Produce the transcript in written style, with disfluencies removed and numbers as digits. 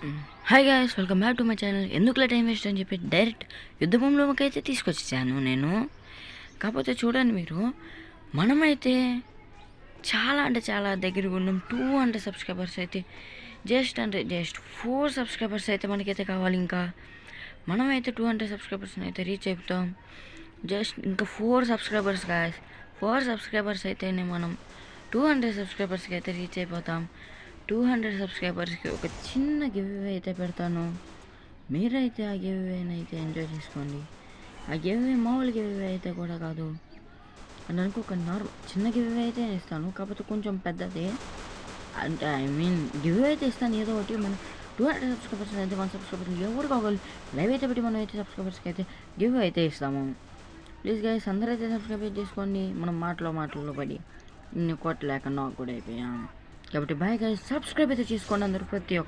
Hi guys, welcome back to my channel. ఎందుకులా time waste అని చెప్పి డైరెక్ట్ యుద్ధభూమిలోకి అయితే తీసుకొచ్చాను నేను. కాకపోతే చూడండి మీరు, మనమైతే చాలా అంటే చాలా దగ్గరగా ఉన్నాం. 200 సబ్స్క్రైబర్స్ అయితే జస్ట్ 4 సబ్స్క్రైబర్స్ అయితే మనకైతే కావాలి. ఇంకా మనమైతే 200 సబ్స్క్రైబర్స్ని అయితే రీచ్ అయిపోతాం. జస్ట్ ఇంకా 4 సబ్స్క్రైబర్స్ గాయ్స్. 4 సబ్స్క్రైబర్స్ అయితేనే మనం 200 సబ్స్క్రైబర్స్కి అయితే రీచ్ అయిపోతాం. 200 సబ్స్క్రైబర్స్కి ఒక చిన్న గివ్ అవే అయితే పెడతాను. మీరైతే ఆ గివ్ అవేని అయితే ఎంజాయ్ చేసుకోండి. ఆ గివ్ అవే మామూలు గివ్ అవే అయితే కూడా కాదు, అంటే అనుకో ఒక చిన్న గివ్ అవే అయితే ఇస్తాను. కాకపోతే కొంచెం పెద్దది, అంటే గివ్ అవే అయితే ఇస్తాను ఏదో ఒకటి. మనం 200 సబ్స్క్రైబర్స్ అయితే 1 సబ్స్క్రైబర్స్ ఎవరు కావాలి లైవ్ అయితే పెట్టి మనం అయితే సబ్స్క్రైబర్స్కి అయితే గివ్ అయితే ఇస్తాము. ప్లీజ్ గైస్, అందరూ అయితే సబ్స్క్రైబ్ చేసుకోండి. మనం మాటల్లో పడి ఇన్ని కొట్టలేక నాకు కూడా అయిపోయాం. కాబట్టి బాయ్ గైస్, సబ్స్క్రైబ్ అయితే చేసుకోండి అందరూ ప్రతి ఒక్క